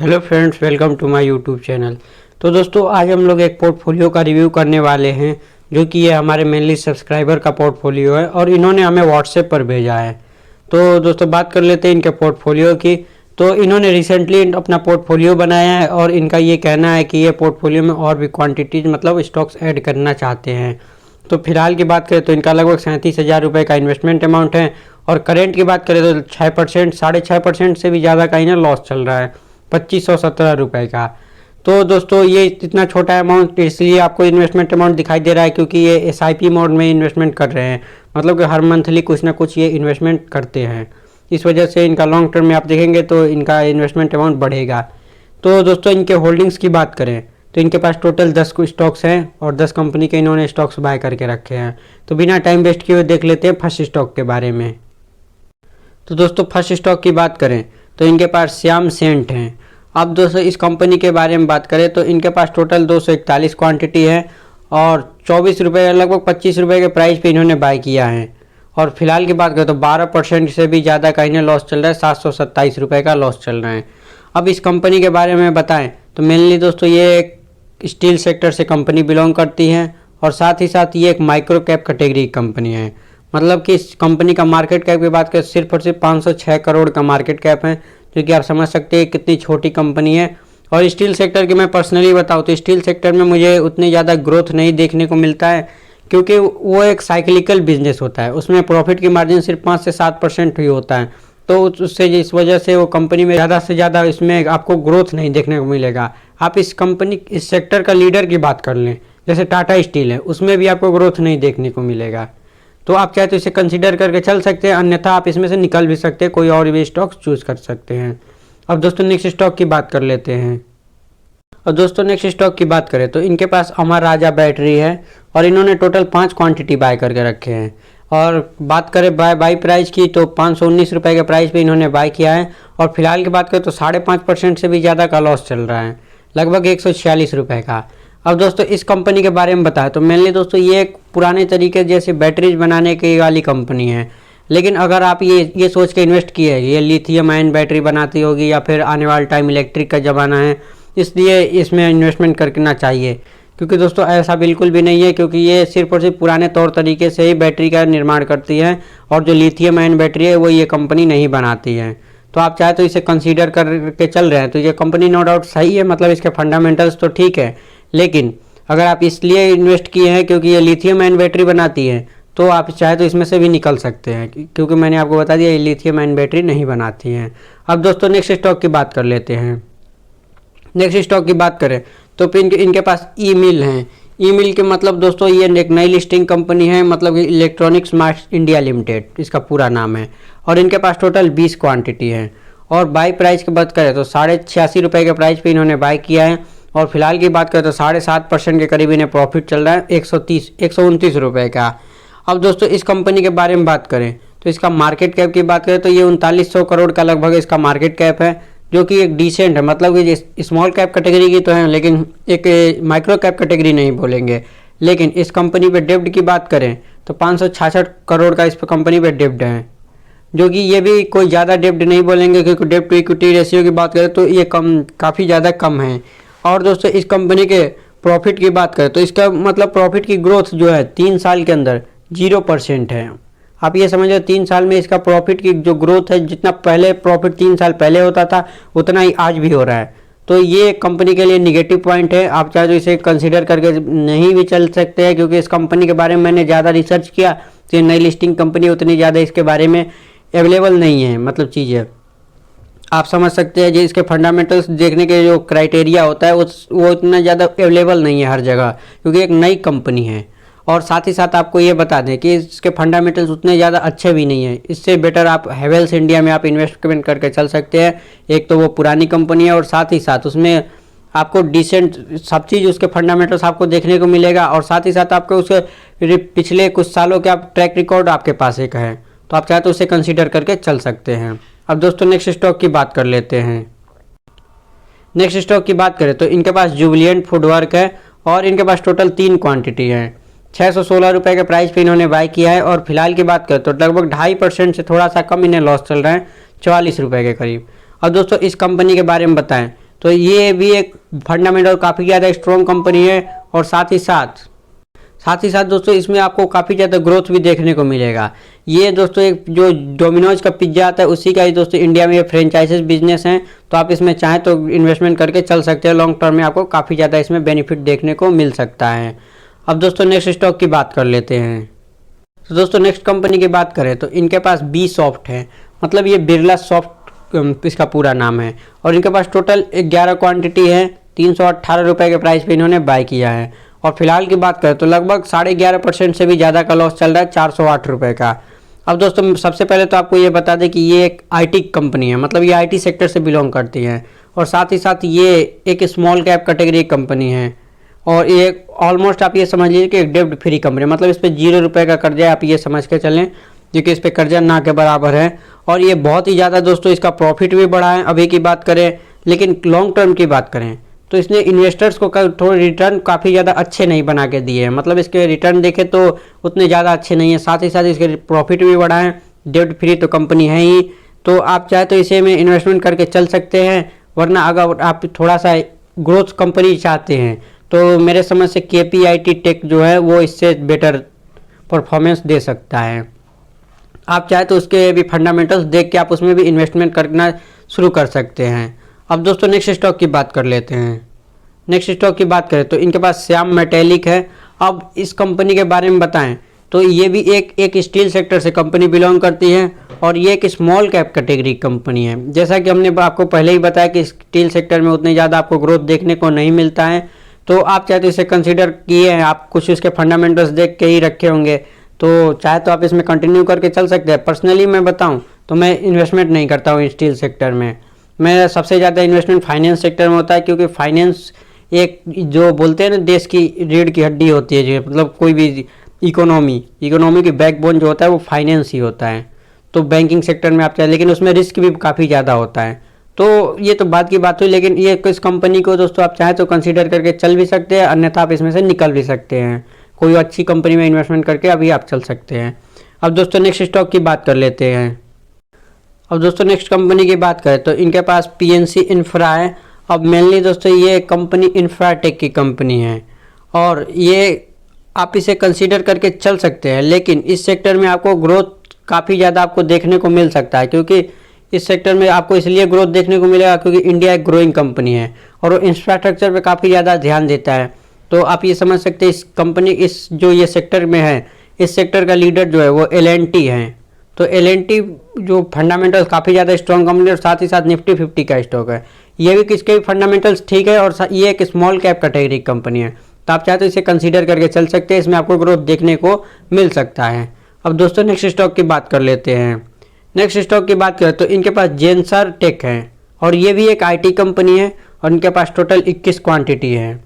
Hello friends, welcome to my YouTube channel. तो दोस्तों, आज हम लोग एक पोर्टफोलियो का रिव्यू करने वाले हैं, जो कि ये हमारे मेनली सब्सक्राइबर का पोर्टफोलियो है और इन्होंने हमें व्हाट्सएप पर भेजा है। तो दोस्तों, बात कर लेते हैं इनके पोर्टफोलियो की। तो इन्होंने रिसेंटली अपना पोर्टफोलियो बनाया है और इनका ये कहना है कि ये पोर्टफोलियो में और भी क्वान्टिटीज मतलब स्टॉक्स ऐड करना चाहते हैं। तो फिलहाल की बात करें तो इनका लगभग 37,000 रुपये का इन्वेस्टमेंट अमाउंट है और करेंट की बात करें तो 6%, 6.5% से भी ज़्यादा का इन्हें लॉस चल रहा है, 2517 रुपये का। तो दोस्तों, ये इतना छोटा अमाउंट इसलिए आपको इन्वेस्टमेंट अमाउंट दिखाई दे रहा है क्योंकि ये एसआईपी मोड में इन्वेस्टमेंट कर रहे हैं, मतलब कि हर मंथली कुछ ना कुछ ये इन्वेस्टमेंट करते हैं। इस वजह से इनका लॉन्ग टर्म में आप देखेंगे तो इनका इन्वेस्टमेंट अमाउंट बढ़ेगा। तो दोस्तों, इनके होल्डिंग्स की बात करें तो इनके पास टोटल 10 स्टॉक्स हैं और 10 कंपनी के इन्होंने स्टॉक्स बाय करके रखे हैं। तो बिना टाइम वेस्ट किए हुए देख लेते हैं फर्स्ट स्टॉक के बारे में। तो दोस्तों, फर्स्ट स्टॉक की बात करें तो इनके पास श्याम सेंट हैं। अब दोस्तों, इस कंपनी के बारे में बात करें तो इनके पास टोटल 241 क्वांटिटी है और 24 रुपये, लगभग 25 रुपये के प्राइस पे इन्होंने बाय किया है। और फिलहाल की बात करें तो 12% से भी ज़्यादा का इन्हें लॉस चल रहा है, 727 रुपये का लॉस चल रहा है। अब इस कंपनी के बारे में बताएं तो मेनली दोस्तों, ये एक स्टील सेक्टर से कंपनी बिलोंग करती है और साथ ही साथ ये एक माइक्रो कैप कैटेगरी की कंपनी है। मतलब कि इस कंपनी का मार्केट कैप की बात करें सिर्फ और सिर्फ 506 करोड़ का मार्केट कैप है, जो कि आप समझ सकते हैं कितनी छोटी कंपनी है। और स्टील सेक्टर की मैं पर्सनली बताऊँ तो स्टील सेक्टर में मुझे उतनी ज़्यादा ग्रोथ नहीं देखने को मिलता है, क्योंकि वो एक साइक्लिकल बिजनेस होता है, उसमें प्रॉफिट की मार्जिन सिर्फ 5 से 7% ही होता है। तो उससे इस वजह से वो कंपनी में ज़्यादा से ज़्यादा इसमें आपको ग्रोथ नहीं देखने को मिलेगा। आप इस सेक्टर का लीडर की बात कर लें, जैसे टाटा स्टील है, उसमें भी आपको ग्रोथ नहीं देखने को मिलेगा। तो आप चाहे तो इसे कंसीडर करके चल सकते हैं, अन्यथा आप इसमें से निकल भी सकते हैं, कोई और भी स्टॉक चूज कर सकते हैं। अब दोस्तों, नेक्स्ट स्टॉक की बात कर लेते हैं। और दोस्तों, नेक्स्ट स्टॉक की बात करें तो इनके पास अमर राजा बैटरी है और इन्होंने टोटल 5 क्वांटिटी बाय करके रखे हैं। और बात करें बाई प्राइस की तो 519 रुपये के प्राइस पे इन्होंने बाय किया है और फिलहाल की बात करें तो 5.5% से भी ज़्यादा का लॉस चल रहा है, लगभग 146 रुपये का। अब दोस्तों, इस कंपनी के बारे में बताएं तो मेनली दोस्तों, ये एक पुराने तरीके जैसे बैटरीज बनाने की वाली कंपनी है। लेकिन अगर आप ये सोच के इन्वेस्ट किए ये लिथियम आयन बैटरी बनाती होगी या फिर आने वाला टाइम इलेक्ट्रिक का ज़माना है, इसलिए इसमें इन्वेस्टमेंट करना चाहिए। क्योंकि दोस्तों, ऐसा बिल्कुल भी नहीं है, क्योंकि ये सिर्फ और सिर्फ पुराने तौर तरीके से ही बैटरी का निर्माण करती है और जो लिथियम आयन बैटरी है वो ये कंपनी नहीं बनाती है। तो आप चाहे तो इसे कंसीडर करके चल रहे हैं तो ये कंपनी नो डाउट सही है, मतलब इसके फंडामेंटल्स तो ठीक है। लेकिन अगर आप इसलिए इन्वेस्ट किए हैं क्योंकि ये लिथियम आयन बैटरी बनाती है, तो आप चाहे तो इसमें से भी निकल सकते हैं, क्योंकि मैंने आपको बता दिया ये लिथियम आयन बैटरी नहीं बनाती हैं। अब दोस्तों, नेक्स्ट स्टॉक की बात कर लेते हैं। नेक्स्ट स्टॉक की बात करें तो फिर इनके पास ई मिल हैं। ई मिल के मतलब दोस्तों, ये एक नई लिस्टिंग कंपनी है, मतलब कि इलेक्ट्रॉनिक्स मार्ट इंडिया लिमिटेड इसका पूरा नाम है और इनके पास टोटल 20 क्वांटिटी है। और बाई प्राइस की बात करें तो 86.5 रुपये के प्राइस पे इन्होंने बाय किया है और फिलहाल की बात करें तो 7.5% के करीब इन्हें प्रॉफिट चल रहा है, 129 रुपये का। अब दोस्तों, इस कंपनी के बारे में बात करें तो इसका मार्केट कैप की बात करें तो ये 3900 करोड़ का लगभग इसका मार्केट कैप है, जो कि एक डिसेंट है, मतलब कि स्मॉल कैप कैटेगरी की तो है, लेकिन एक माइक्रो कैप कैटेगरी नहीं बोलेंगे। लेकिन इस कंपनी पे डेब्ट की बात करें तो 566 करोड़ का इस पर कंपनी पे डेब्ट है, जो कि ये भी कोई ज़्यादा डेब्ट नहीं बोलेंगे, क्योंकि डेब्ट टू इक्विटी रेशियो की बात करें तो ये काफ़ी ज़्यादा कम है। और दोस्तों, इस कंपनी के प्रॉफिट की बात करें तो इसका मतलब प्रॉफिट की ग्रोथ जो है 3 साल के अंदर 0% है। आप ये समझो 3 साल में इसका प्रॉफिट की जो ग्रोथ है, जितना पहले प्रॉफिट 3 साल पहले होता था उतना ही आज भी हो रहा है। तो ये कंपनी के लिए निगेटिव पॉइंट है, आप चाहे तो इसे कंसीडर करके नहीं भी चल सकते हैं, क्योंकि इस कंपनी के बारे में मैंने ज़्यादा रिसर्च किया तो ये नई लिस्टिंग कंपनी उतनी ज़्यादा इसके बारे में अवेलेबल नहीं है, मतलब चीज़ें आप समझ सकते हैं। जो इसके फंडामेंटल्स देखने के जो क्राइटेरिया होता है वो इतना ज़्यादा अवेलेबल नहीं है हर जगह, क्योंकि एक नई कंपनी है। और साथ ही साथ आपको ये बता दें कि इसके फंडामेंटल्स उतने ज़्यादा अच्छे भी नहीं है। इससे बेटर आप हैवेल्स इंडिया में आप इन्वेस्टमेंट करके चल सकते हैं। एक तो वो पुरानी कंपनी है और साथ ही साथ उसमें आपको डिसेंट सब चीज़ उसके फंडामेंटल्स आपको देखने को मिलेगा और साथ ही साथ आपको उसके पिछले कुछ सालों के आप ट्रैक रिकॉर्ड आपके पास एक है, तो आप चाहे तो उसे कंसिडर करके चल सकते हैं। अब दोस्तों, नेक्स्ट स्टॉक की बात कर लेते हैं। नेक्स्ट स्टॉक की बात करें तो इनके पास जुबिलिएंट फूडवर्क है और इनके पास टोटल 3 क्वांटिटी है। 616 रुपये के प्राइस पे इन्होंने बाय किया है और फिलहाल की बात करें तो लगभग 2.5% से थोड़ा सा कम इन्हें लॉस चल रहा है, 44 रुपये के करीब। और दोस्तों, इस कंपनी के बारे में बताएं तो ये भी एक फंडामेंटल काफ़ी ज़्यादा स्ट्रॉन्ग कंपनी है। और साथ ही साथ दोस्तों इसमें आपको काफ़ी ज़्यादा ग्रोथ भी देखने को मिलेगा। ये दोस्तों एक जो डोमिनोज का पिज्ज़ा आता है उसी का ही दोस्तों इंडिया में ये फ्रेंचाइजेस बिजनेस हैं। तो आप इसमें चाहें तो इन्वेस्टमेंट करके चल सकते हैं, लॉन्ग टर्म में आपको काफ़ी ज़्यादा इसमें बेनिफिट देखने को मिल सकता है। अब दोस्तों नेक्स्ट स्टॉक की बात कर लेते हैं। तो दोस्तों नेक्स्ट कंपनी की बात करें तो इनके पास बी सॉफ्ट है, मतलब ये बिरला सॉफ्ट इसका पूरा नाम है। और इनके पास टोटल 11 क्वांटिटी है, 318 रुपये के प्राइस पे इन्होंने बाय किया है। और फिलहाल की बात करें तो लगभग 11.5% से भी ज़्यादा का लॉस चल रहा है, 408 रुपये का। अब दोस्तों सबसे पहले तो आपको ये बता दें कि ये एक आईटी कंपनी है, मतलब ये आईटी सेक्टर से बिलोंग करती है। और साथ ही साथ ये एक स्मॉल कैप कैटेगरी कंपनी है। और ये ऑलमोस्ट आप ये समझ लीजिए कि एक डेब्ट फ्री कंपनी, मतलब इस पर 0 रुपये का कर्जा है, आप ये समझ के चलें, क्योंकि इस पर कर्जा ना के बराबर है। और ये बहुत ही ज़्यादा दोस्तों इसका प्रॉफिट भी बढ़ा है अभी की बात करें। लेकिन लॉन्ग टर्म की बात करें तो इसने इन्वेस्टर्स को थोड़े रिटर्न काफ़ी ज़्यादा अच्छे नहीं बना के दिए हैं, मतलब इसके रिटर्न देखें तो उतने ज़्यादा अच्छे नहीं है। साथ ही साथ इसके प्रॉफिट भी बढ़ा है, डेब्ट फ्री तो कंपनी है ही। तो आप चाहे तो इसे में इन्वेस्टमेंट करके चल सकते हैं, वरना अगर आप थोड़ा सा ग्रोथ कंपनी चाहते हैं तो मेरे समझ से KPIT टेक जो है वो इससे बेटर परफॉर्मेंस दे सकता है। आप चाहे तो उसके भी फंडामेंटल्स देख के आप उसमें भी इन्वेस्टमेंट करना शुरू कर सकते हैं। अब दोस्तों नेक्स्ट स्टॉक की बात कर लेते हैं। नेक्स्ट स्टॉक की बात करें तो इनके पास श्याम मेटेलिक है। अब इस कंपनी के बारे में बताएं तो ये भी एक स्टील सेक्टर से कंपनी बिलोंग करती है। और ये एक स्मॉल कैप कैटेगरी कंपनी है। जैसा कि हमने आपको पहले ही बताया कि स्टील सेक्टर में उतनी ज़्यादा आपको ग्रोथ देखने को नहीं मिलता है। तो आप चाहे तो इसे कंसीडर किए हैं, आप कुछ इसके फंडामेंटल्स देख के ही रखे होंगे, तो चाहे तो आप इसमें कंटिन्यू करके चल सकते हैं। पर्सनली मैं बताऊं तो मैं इन्वेस्टमेंट नहीं करता हूं स्टील सेक्टर में। मेरा सबसे ज़्यादा इन्वेस्टमेंट फाइनेंस सेक्टर में होता है, क्योंकि फाइनेंस एक जो बोलते हैं ना देश की रीढ़ की हड्डी होती है, जो मतलब कोई भी इकोनॉमी की बैकबोन जो होता है वो फाइनेंस ही होता है। तो बैंकिंग सेक्टर में आप चाहे, लेकिन उसमें रिस्क भी काफ़ी ज़्यादा होता है। तो ये तो बात की बात हुई, लेकिन ये इस कंपनी को दोस्तों आप चाहें तो कंसीडर करके चल भी सकते हैं, अन्यथा आप इसमें से निकल भी सकते हैं। कोई अच्छी कंपनी में इन्वेस्टमेंट करके अभी आप चल सकते हैं। अब दोस्तों नेक्स्ट स्टॉक की बात कर लेते हैं। अब दोस्तों नेक्स्ट कंपनी की बात करें तो इनके पास PNC इंफ्रा है। अब मेनली दोस्तों ये कंपनी इंफ्राटेक की कंपनी है, और ये आप इसे कंसीडर करके चल सकते हैं। लेकिन इस सेक्टर में आपको ग्रोथ काफ़ी ज़्यादा आपको देखने को मिल सकता है, क्योंकि इस सेक्टर में आपको इसलिए ग्रोथ देखने को मिलेगा क्योंकि इंडिया एक ग्रोइंग कंपनी है और वो इंफ्रास्ट्रक्चर पे काफ़ी ज़्यादा ध्यान देता है। तो आप ये समझ सकते हैं इस कंपनी इस जो ये सेक्टर में है, इस सेक्टर का लीडर जो है वो L&T है। तो L&T जो फंडामेंटल्स काफ़ी ज़्यादा स्ट्रॉन्ग कंपनी और साथ ही साथ निफ्टी 50 का स्टॉक है। ये भी किसके भी फंडामेंटल्स ठीक है, और ये एक स्मॉल कैप कैटेगरी कंपनी है। तो आप चाहे तो इसे कंसीडर करके चल सकते हैं, इसमें आपको ग्रोथ देखने को मिल सकता है। अब दोस्तों नेक्स्ट स्टॉक की बात कर लेते हैं। नेक्स्ट स्टॉक की बात करें तो इनके पास जेंसर टेक है, और ये भी एक IT कंपनी है, और इनके पास टोटल 21 क्वांटिटी है।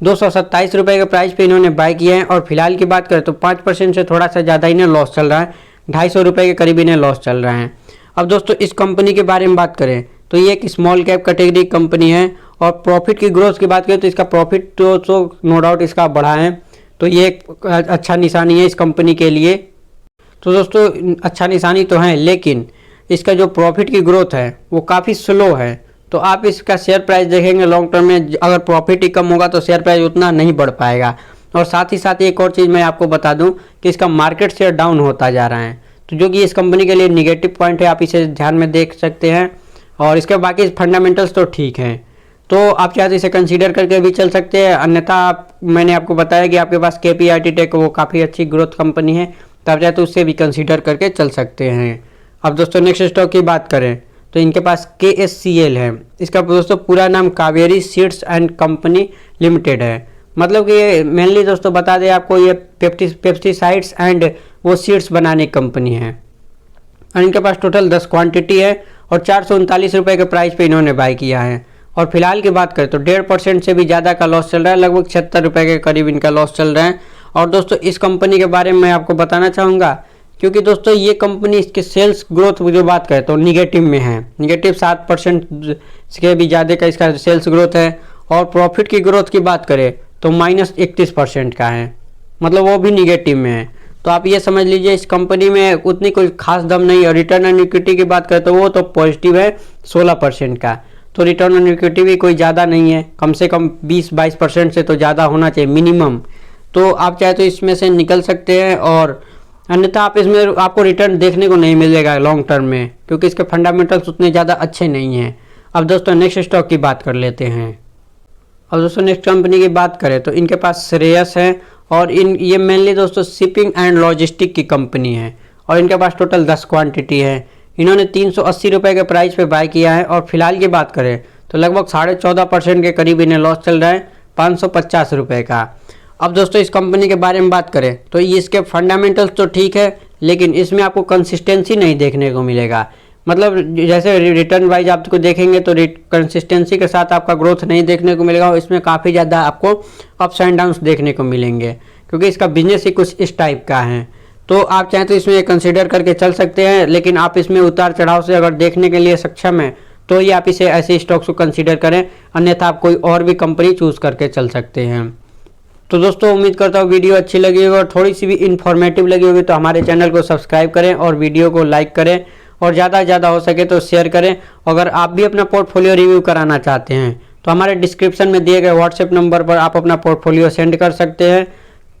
227 रुपये के प्राइस पे इन्होंने बाय किया है। और फिलहाल की बात करें तो 5% से थोड़ा सा ज़्यादा इन्हें लॉस चल रहा है, 250 रुपये के करीब इन्हें लॉस चल रहा है। अब दोस्तों इस कंपनी के बारे में बात करें तो ये एक स्मॉल कैप कैटेगरी कंपनी है। और प्रॉफिट की ग्रोथ की बात करें तो इसका प्रॉफिट तो नो डाउट इसका बढ़ा है, तो ये एक अच्छा निशानी है इस कंपनी के लिए। तो दोस्तों अच्छा निशानी तो है, लेकिन इसका जो प्रॉफिट की ग्रोथ है वो काफ़ी स्लो है। तो आप इसका शेयर प्राइस देखेंगे लॉन्ग टर्म में, अगर प्रॉफिट ही कम होगा तो शेयर प्राइस उतना नहीं बढ़ पाएगा। और साथ ही साथ एक और चीज़ मैं आपको बता दूं कि इसका मार्केट शेयर डाउन होता जा रहा है, तो जो कि इस कंपनी के लिए निगेटिव पॉइंट है, आप इसे ध्यान में देख सकते हैं। और इसके बाकी फंडामेंटल्स तो ठीक हैं, तो आप चाहे तो इसे कंसीडर करके भी चल सकते हैं। अन्यथा मैंने आपको बताया कि आपके पास KPIT टेक वो काफ़ी अच्छी ग्रोथ कंपनी है, तो आप चाहे तो उससे भी कंसीडर करके चल सकते हैं। अब दोस्तों नेक्स्ट स्टॉक की बात करें तो इनके पास KSCL है। इसका दोस्तों पूरा नाम Kaveri seeds and company limited है। मतलब कि ये मेनली दोस्तों बता दें आपको, ये पेस्टिसाइड्स एंड वो सीड्स बनाने की कंपनी है। और इनके पास टोटल 10 क्वांटिटी है, और 439 रुपये के प्राइस पे इन्होंने बाय किया है। और फिलहाल की बात करें तो 1.5% से भी ज़्यादा का लॉस चल रहा है, लगभग 76 रुपये के करीब इनका लॉस चल रहा है। और दोस्तों इस कंपनी के बारे में मैं आपको बताना चाहूँगा, क्योंकि दोस्तों ये कंपनी इसके सेल्स ग्रोथ जो बात करें तो निगेटिव में है, निगेटिव 7% से भी ज़्यादा का इसका सेल्स ग्रोथ है। और प्रॉफिट की ग्रोथ की बात करें तो -31% का है, मतलब वो भी निगेटिव में है। तो आप ये समझ लीजिए इस कंपनी में उतनी कोई खास दम नहीं। और रिटर्न ऑन इक्विटी की बात करें तो वो तो पॉजिटिव है 16% का। तो रिटर्न ऑन इक्विटी भी कोई ज़्यादा नहीं है, कम से कम 20-22% से तो ज़्यादा होना चाहिए मिनिमम। तो आप चाहे तो इसमें से निकल सकते हैं, और अन्यथा आप इसमें आपको रिटर्न देखने को नहीं मिलेगा लॉन्ग टर्म में, क्योंकि इसके फंडामेंटल्स उतने ज़्यादा अच्छे नहीं हैं। अब दोस्तों नेक्स्ट स्टॉक की बात कर लेते हैं। और दोस्तों नेक्स्ट कंपनी की बात करें तो इनके पास श्रेयस है, और ये मेनली दोस्तों शिपिंग एंड लॉजिस्टिक की कंपनी है, और इनके पास टोटल 10 क्वांटिटी है। इन्होंने 380 रुपये के प्राइस पे बाय किया है, और फिलहाल की बात करें तो लगभग 14.5% के करीब इन्हें लॉस चल रहा है 550 रुपये का। अब दोस्तों इस कंपनी के बारे में बात करें तो ये इसके फंडामेंटल्स तो ठीक है, लेकिन इसमें आपको कंसिस्टेंसी नहीं देखने को मिलेगा। मतलब जैसे रिटर्न वाइज आपको देखेंगे तो कंसिस्टेंसी के साथ आपका ग्रोथ नहीं देखने को मिलेगा, और इसमें काफ़ी ज़्यादा आपको अप्स एंड डाउन्स देखने को मिलेंगे, क्योंकि इसका बिजनेस ही कुछ इस टाइप का है। तो आप चाहें तो इसमें कंसिडर करके चल सकते हैं, लेकिन आप इसमें उतार चढ़ाव से अगर देखने के लिए सक्षम है तो ये आप इसे ऐसे स्टॉक्स को कंसिडर करें, अन्यथा आप कोई और भी कंपनी चूज़ करके चल सकते हैं। तो दोस्तों उम्मीद करता हूँ वीडियो अच्छी लगी होगी और थोड़ी सी भी इन्फॉर्मेटिव लगी होगी, तो हमारे चैनल को सब्सक्राइब करें और वीडियो को लाइक करें, और ज़्यादा से ज़्यादा हो सके तो शेयर करें। अगर आप भी अपना पोर्टफोलियो रिव्यू कराना चाहते हैं तो हमारे डिस्क्रिप्शन में दिए गए व्हाट्सएप नंबर पर आप अपना पोर्टफोलियो सेंड कर सकते हैं।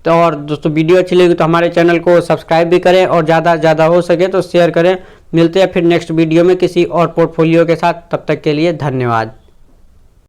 तो और दोस्तों वीडियो अच्छी लगी तो हमारे चैनल को सब्सक्राइब भी करें, और ज़्यादा से ज़्यादा हो सके तो शेयर करें। मिलते हैं फिर नेक्स्ट वीडियो में किसी और पोर्टफोलियो के साथ, तब तक के लिए धन्यवाद।